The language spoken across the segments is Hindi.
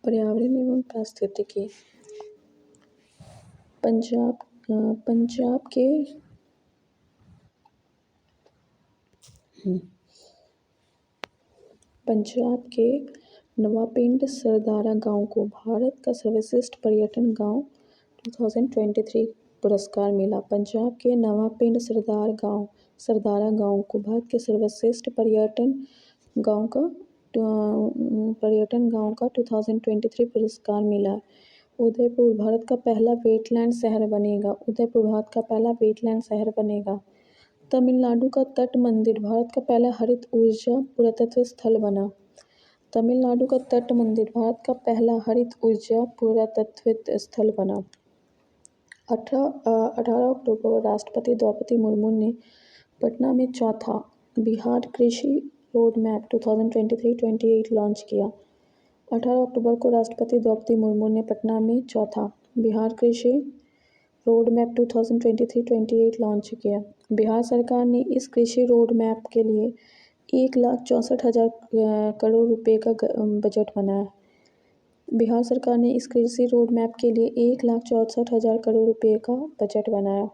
पर्यावरण एवं पारिस्थितिकी। पंजाब पंजाब के पंजाब के नवापिंड सरदारा गांव को भारत का सर्वश्रेष्ठ पर्यटन गांव 2023 पुरस्कार मिला। पंजाब के नवापिंड सरदारा गांव को भारत के सर्वश्रेष्ठ पर्यटन गांव का 2023 पुरस्कार मिला। उदयपुर भारत का पहला वेटलैंड शहर बनेगा। उदयपुर भारत का पहला वेटलैंड शहर बनेगा। तमिलनाडु का तट मंदिर भारत का पहला हरित ऊर्जा पुरातत्व स्थल बना। तमिलनाडु का तट मंदिर भारत का पहला हरित ऊर्जा पुरातत्व स्थल बना। 18 अक्टूबर को राष्ट्रपति द्रौपदी मुर्मू ने पटना में चौथा बिहार कृषि रोड मैप 2023-28 लॉन्च किया। 18 अक्टूबर को राष्ट्रपति द्रौपदी मुर्मू ने पटना में चौथा बिहार कृषि रोड मैप 2023-28 लॉन्च किया। बिहार सरकार ने इस कृषि रोड मैप के लिए 1,64,000 करोड़ रुपए का बजट बनाया। बिहार सरकार ने इस कृषि रोड मैप के लिए 1,64,000 करोड़ रुपए का बजट बनाया।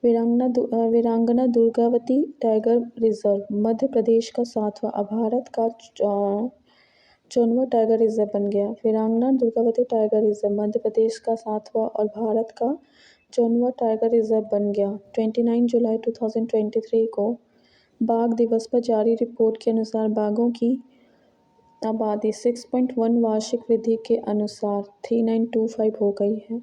वीरांगना दुर्गावती टाइगर रिजर्व मध्य प्रदेश का 7वां और भारत का 54वां टाइगर रिजर्व बन गया। वीरांगना दुर्गावती टाइगर रिजर्व मध्य प्रदेश का 7वां और भारत का 54वां टाइगर रिजर्व बन गया। 29 जुलाई 2023 को बाघ दिवस पर जारी रिपोर्ट के अनुसार बाघों की आबादी 6.1 वार्षिक वृद्धि के अनुसार 3925 हो गई है।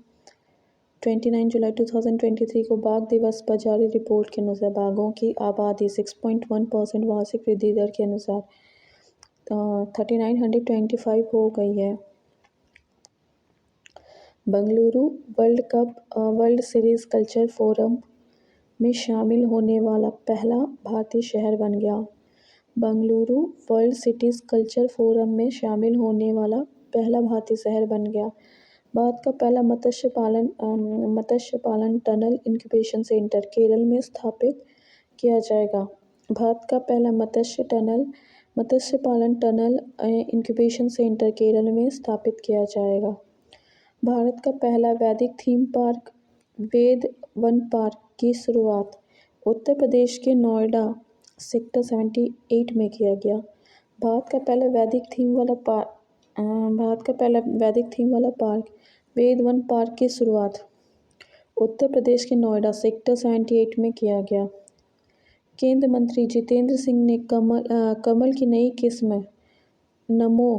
29 जुलाई 2023 को बाघ दिवस पर जारी रिपोर्ट के अनुसार बाघों की आबादी 6.1% वार्षिक वृद्धि दर के अनुसार 3925 हो गई है। Bengaluru world series culture forum में शामिल होने वाला पहला भारतीय शहर बन गया। Bengaluru world cities culture forum में शामिल होने वाला पहला भारतीय शहर बन गया। भारत का पहला मत्स्य पालन टनल इंक्यूबेशन सेंटर केरल में स्थापित किया जाएगा। भारत का पहला मत्स्य पालन टनल इंक्यूबेशन सेंटर केरल में स्थापित किया जाएगा। भारत का पहला वैदिक थीम पार्क वेद वन पार्क की शुरुआत उत्तर प्रदेश के नोएडा सेक्टर 78 में किया गया। भारत का पहला वैदिक थीम वाला पार्क वेद वन पार्क की शुरुआत उत्तर प्रदेश के नोएडा सेक्टर 78 में किया गया। केंद्रीय मंत्री जितेंद्र सिंह ने कमल की नई किस्म नमो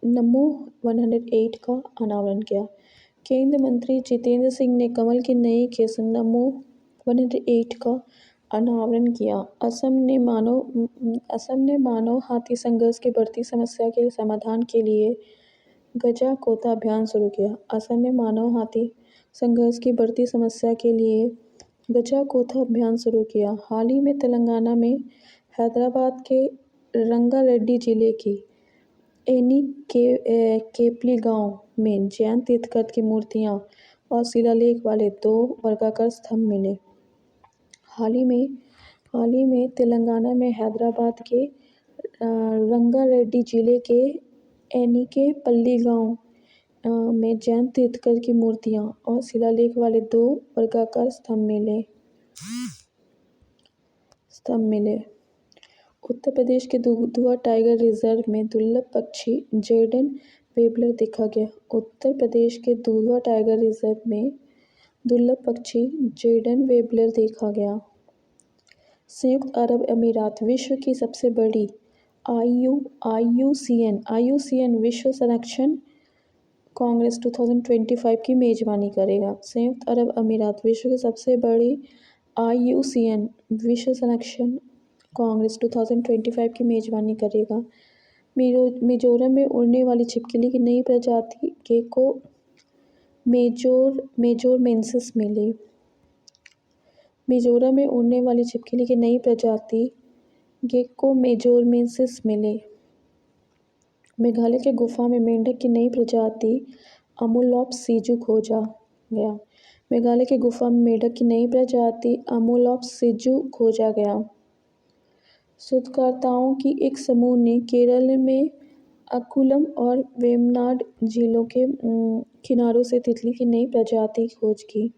108 का अनावरण किया। केंद्रीय मंत्री जितेंद्र सिंह ने कमल की नई किस्म नमो 108 का अनावरण किया। असम ने मानव हाथी संघर्ष की बढ़ती समस्या के समाधान के लिए गजा कोता अभियान शुरू किया। असम ने मानव हाथी संघर्ष की बढ़ती समस्या के लिए गजा कोता अभियान शुरू किया। हाल ही में तेलंगाना में हैदराबाद के रंगारेड्डी जिले की एनी केपली गांव में जैन तीर्थंकर की मूर्तियां और शिलालेख वाले 2 वर्गाकार स्तंभ मिले। हाल ही में तेलंगाना में हैदराबाद के रंगारेड्डी जिले के एनीकेपल्ली गांव में जैन तीर्थंकर की मूर्तियां और शिलालेख वाले 2 वर्गाकार स्तंभ मिले। उत्तर प्रदेश के दुधवा टाइगर रिजर्व में दुर्लभ पक्षी जर्डन वेबलर देखा गया। उत्तर प्रदेश के दुधवा टाइगर रिजर्व में दुर्लभ पक्षी जर्डन वेबलर देखा गया। संयुक्त अरब अमीरात विश्व की सबसे बड़ी IUCN विश्व संरक्षण कांग्रेस 2025 की मेजबानी करेगा। संयुक्त अरब अमीरात विश्व की सबसे बड़ी IUCN विश्व संरक्षण कांग्रेस 2025 की मेजबानी करेगा। मिजोरम में उड़ने वाली छिपकली की नई प्रजाति गेको मेजोरमेंसिस मिली। मिजोरम में उड़ने वाली छिपकली की नई प्रजाति गेको मेजोरमेंसिस मिली। मेघालय के गुफा में मेंढक की नई प्रजाति अमोलॉप्स सिजू खोजा गया। मेघालय के गुफा में मेंढक की नई प्रजाति अमोलॉप्स सिजू खोजा गया। शोधकर्ताओं की एक समूह ने केरल में अकुलम और वेमनाड झीलों के किनारों से तितली की नई प्रजाति की खोज की।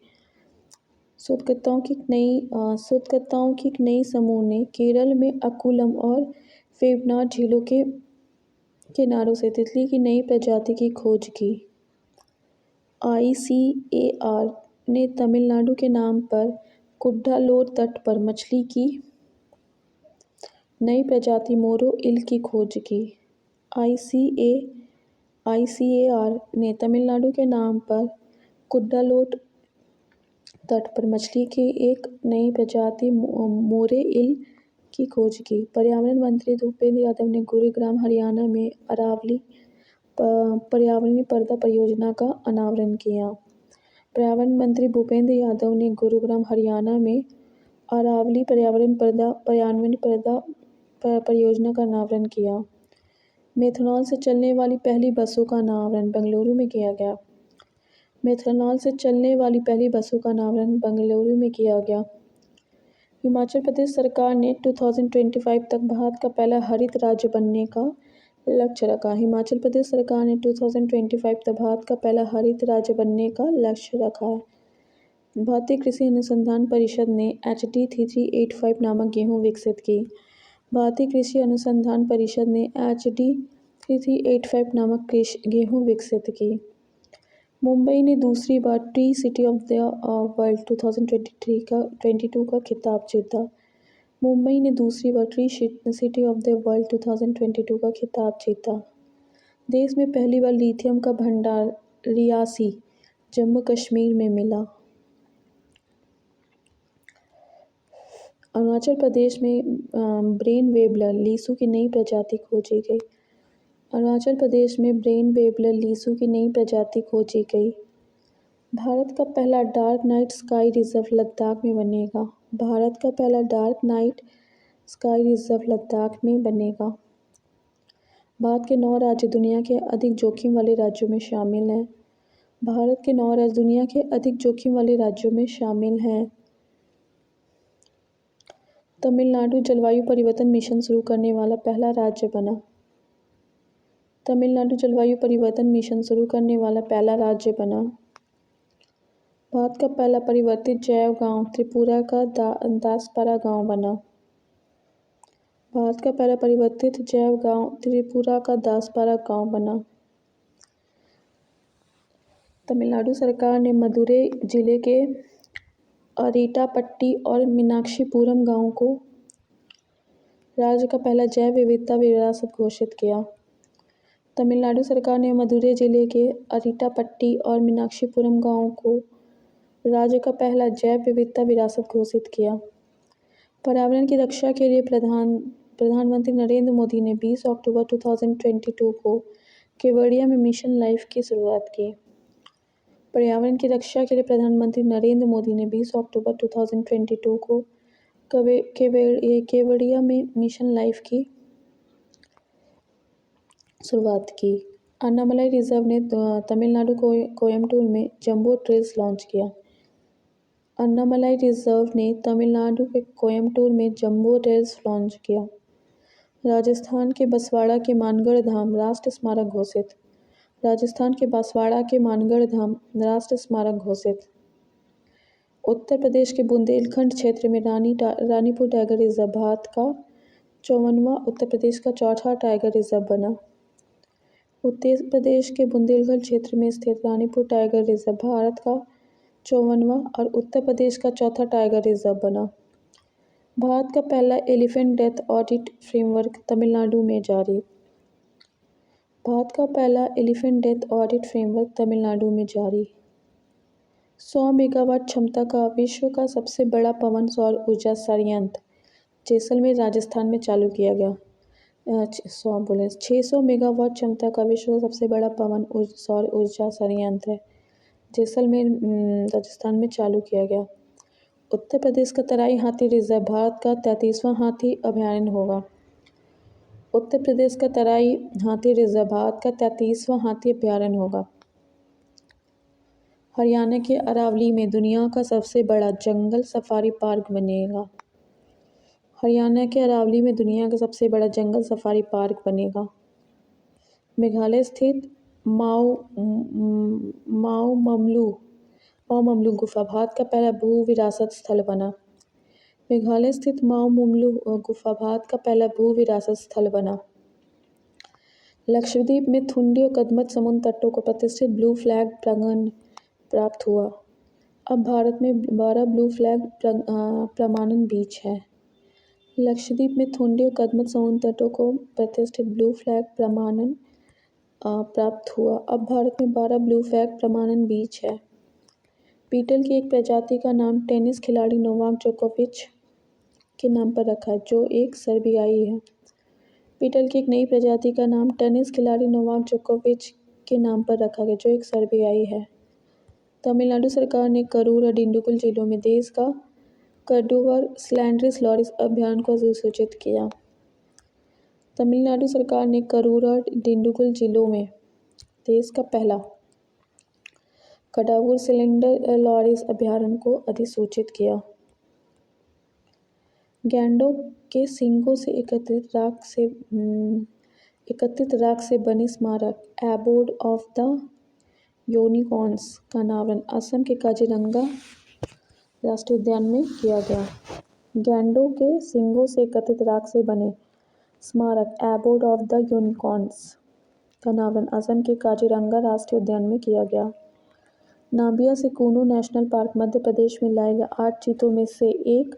शोधकर्ताओं की एक नई समूह ने केरल में अकुलम और वेमनाड झीलों के किनारों से तितली की नई प्रजाति की खोज की। ICAR ने तमिलनाडु के नाम पर कुड्डालोर तट पर मछली की नई प्रजाति मोरो इल की खोज की। ICAR ने तमिलनाडु के नाम पर कुड्डालोर तट पर मछली की एक नई प्रजाति मोरे इल की खोज की। पर्यावरण मंत्री भूपेंद्र यादव ने गुरुग्राम हरियाणा में अरावली पर्यावरणीय पर्दा परियोजना का अनावरण किया। पर्यावरण मंत्री भूपेंद्र यादव ने गुरुग्राम हरियाणा में अरावली पर्यावरणीय पर्दा परियोजना का अनावरण किया। मेथनॉल से चलने वाली पहली बसों का अनावरण बेंगलुरु में किया गया। मेथनॉल से चलने वाली पहली बसों का अनावरण बेंगलुरु में किया गया। हिमाचल प्रदेश सरकार ने 2025 तक भारत का पहला हरित राज्य बनने का लक्ष्य रखा। हिमाचल प्रदेश सरकार ने 2025 तक भारत का पहला हरित राज्य बनने का लक्ष्य रखा है। भारतीय कृषि अनुसंधान परिषद ने HD 3385 नामक गेहूं विकसित की। भारतीय कृषि अनुसंधान परिषद ने HD 3385 नामक गेहूं विकसित की। मुंबई ने दूसरी बार tree city of the world 2022 का खिताब जीता। मुंबई ने दूसरी बार tree city of the world 2022 का खिताब जीता। देश में पहली बार लिथियम का भंडार रियासी, जम्मू कश्मीर में मिला। अरुणाचल प्रदेश में ब्रेन वेबलर लीसू की नई प्रजाति खोजी गई। अरुणाचल प्रदेश में ब्रेन वेबलर लीसू की नई प्रजाति खोजी गई। भारत का पहला dark night sky reserve Ladakh में बनेगा। भारत का पहला dark night sky reserve Ladakh में बनेगा। भारत के 9 राज्य दुनिया के अधिक जोखिम वाले राज्यों में शामिल हैं। भारत के 9 राज्य दुनिया के अधिक जोखिम वाले राज्यों में शामिल हैं। तमिलनाडु जलवायु परिवर्तन मिशन शुरू करने वाला पहला राज्य बना। तमिलनाडु जलवायु परिवर्तन मिशन शुरू करने वाला पहला राज्य बना। भारत का पहला परिवर्तित जैव गांव त्रिपुरा का दासपारा गांव बना। भारत का पहला परिवर्तित जैव गांव त्रिपुरा का दासपारा गांव बना। तमिलनाडु सरकार ने मदुरै जिले के अरीटापट्टी और मीनाक्षीपुरम गांव को राज्य का पहला जैव विविधता विरासत घोषित किया। तमिलनाडु सरकार ने मदुरै जिले के अरीटापट्टी और मीनाक्षीपुरम गांव को राज्य का पहला जैव विविधता विरासत घोषित किया। पर्यावरण की रक्षा के लिए प्रधानमंत्री नरेंद्र मोदी ने 20 अक्टूबर 2022 को केवड़िया में मिशन लाइफ की शुरुआत की। पर्यावरण की रक्षा के लिए प्रधानमंत्री नरेंद्र मोदी ने 20 अक्टूबर 2022 को केवड़िया में मिशन लाइफ की शुरुआत की। अन्नामलाई रिजर्व ने तमिलनाडु कोयम्बटूर में जंबो ट्रेल्स लॉन्च किया। अन्नामलाई रिजर्व ने तमिलनाडु के कोयम्बटूर में जंबो ट्रेल्स लॉन्च किया। राजस्थान के बसवाड़ा के मानगढ़ धाम राष्ट्रीय स्मारक घोषित। राजस्थान के बांसवाड़ा के मानगढ़ धाम राष्ट्रीय स्मारक घोषित। उत्तर प्रदेश के बुंदेलखंड क्षेत्र में रानीपुर टाइगर रिजर्व भारत का 54वां उत्तर प्रदेश का चौथा टाइगर रिजर्व बना। उत्तर प्रदेश के बुंदेलखंड क्षेत्र में स्थित रानीपुर टाइगर रिजर्व भारत का 54वां और उत्तर प्रदेश का चौथा टाइगर रिजर्व बना। भारत का पहला elephant death audit framework Tamil Nadu में जारी। भारत का पहला elephant death audit framework Tamil Nadu में जारी। 100 मेगावाट क्षमता का विश्व का सबसे बड़ा पवन सौर ऊर्जा संयंत्र जैसलमेर राजस्थान में चालू किया गया। 600 मेगावाट क्षमता का विश्व का सबसे बड़ा पवन सौर ऊर्जा संयंत्र है जैसलमेर राजस्थान में चालू किया गया। उत्तर प्रदेश का तराई हाथी रिजर्व भारत का 33वां हाथी अभयारण्य होगा। उत्तर प्रदेश का तराई हाथी रिजर्व भारत का 33वां हाथी अभयारण्य होगा। हरियाणा के अरावली में दुनिया का सबसे बड़ा जंगल सफारी पार्क बनेगा। हरियाणा के अरावली में दुनिया का सबसे बड़ा जंगल सफारी पार्क बनेगा। मेघालय स्थित माओ मम्लू गुफा भारत का पहला भू विरासत स्थल बना। मेघालय स्थित माओ-मम्लू गुफा भारत का पहला भू विरासत स्थल बना। लक्षद्वीप में थुंडी और कदमत समुद्र तटों को प्रतिष्ठित ब्लू फ्लैग प्रमाणन प्राप्त हुआ। अब भारत में 12 ब्लू फ्लैग प्रमाणन बीच हैं। लक्षद्वीप में थुंडी और कदमत समुद्र तटों को प्रतिष्ठित ब्लू फ्लैग प्रमाणन प्राप्त हुआ। अब भारत में 12 ब्लू फ्लैग प्रमाणन बीच है। बीटल की एक प्रजाति का नाम टेनिस खिलाड़ी नोवाक जोकोविच के नाम पर रखा है, जो एक सर्बियाई है। बीटल की एक नई प्रजाति का नाम टेनिस खिलाड़ी नोवाक जोकोविच के नाम पर रखा गया, जो एक सर्बियाई है। तमिलनाडु सरकार ने करूर और डिंडुगुल जिलों में देश का कड्डूवर स्लैंड्रिस लॉरिस अभयारण्य को अधिसूचित किया। तमिलनाडु सरकार ने करूर और डिंडुगुल जिलों में देश का पहला कडावूर सिलेंडर लॉरिस अभयारण्य को अधिसूचित किया। गैंडों के सींगों से एकत्रित राख से बने स्मारक एबोर्ड ऑफ द यूनिकॉर्न्स का अनावरण असम के काजीरंगा राष्ट्रीय उद्यान में किया गया। गैंडों के सींगों से एकत्रित राख से बने स्मारक एबोर्ड ऑफ द यूनिकॉर्न्स का अनावरण असम के काजीरंगा राष्ट्रीय उद्यान में किया गया। नाबिया से कूनू नेशनल पार्क मध्य प्रदेश में लाए गए 8 चीतों में से एक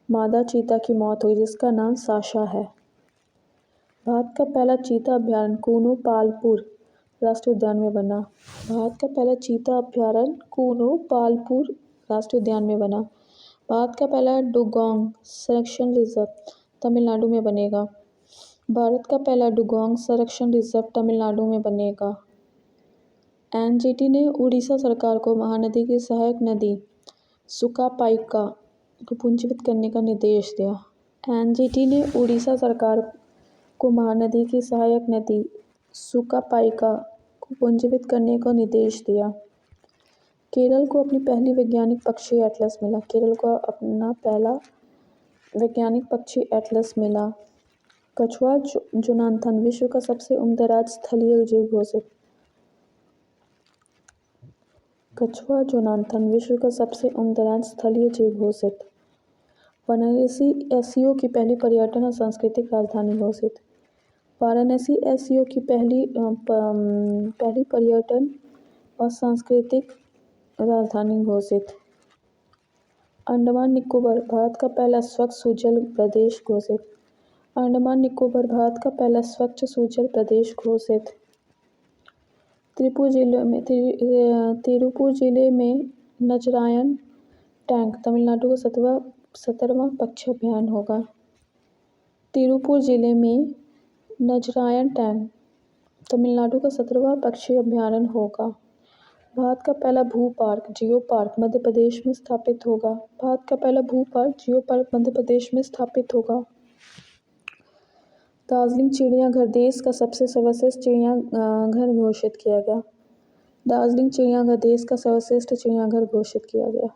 मादा चीता की मौत हुई, जिसका नाम साशा है। भारत का पहला चीता अभयारण्य कूनू पालपुर राष्ट्रीय उद्यान में बना। भारत का पहला चीता अभयारण्य कूनू पालपुर राष्ट्रीय उद्यान में बना। भारत का पहला डुगोंग संरक्षण रिजर्व तमिलनाडु में बनेगा। भारत का पहला डुगोंग संरक्षण रिजर्व तमिलनाडु में बनेगा। एनजीटी ने उड़ीसा सरकार को महानदी की सहायक नदी सुकापाइका को पुनर्जीवित करने का निर्देश दिया। एनजीटी ने उड़ीसा सरकार को महानदी की सहायक नदी सुकापाइका को पुनर्जीवित करने का निर्देश दिया। केरल को अपनी पहली वैज्ञानिक पक्षी एटलस मिला। केरल को अपना पहला वैज्ञानिक पक्षी एटलस मिला। कछुआ जोनाथन विश्व का सबसे उम्रदराज स्थलीय जीव घोषित। कछुआ जोनाथन विश्व का सबसे उम्रदराज स्थलीय जीव घोषित। वाराणसी एससीओ की पहली पर्यटन और सांस्कृतिक राजधानी घोषित। वाराणसी एससीओ की पहली पर्यटन और सांस्कृतिक राजधानी घोषित। अंडमान निकोबार भारत का पहला स्वच्छ सुजल प्रदेश घोषित। अंडमान निकोबार भारत का पहला स्वच्छ सुजल प्रदेश घोषित। तिरुपुर जिले में नजरायन टैंक तमिलनाडु का 17वां पक्षी अभयारण्य होगा। तिरुपुर जिले में नजरायन टैंक तमिलनाडु का 17वां पक्षी अभयारण्य होगा। भारत का पहला भू park geo park Madhya Pradesh में स्थापित होगा। भारत का पहला भू park geo park Madhya Pradesh में स्थापित होगा। दार्जिलिंग चिड़ियाघर देश का सबसे सर्वश्रेष्ठ चिड़ियाघर घोषित किया गया। दार्जिलिंग चिड़ियाघर देश का सर्वश्रेष्ठ चिड़ियाघर घोषित किया गया।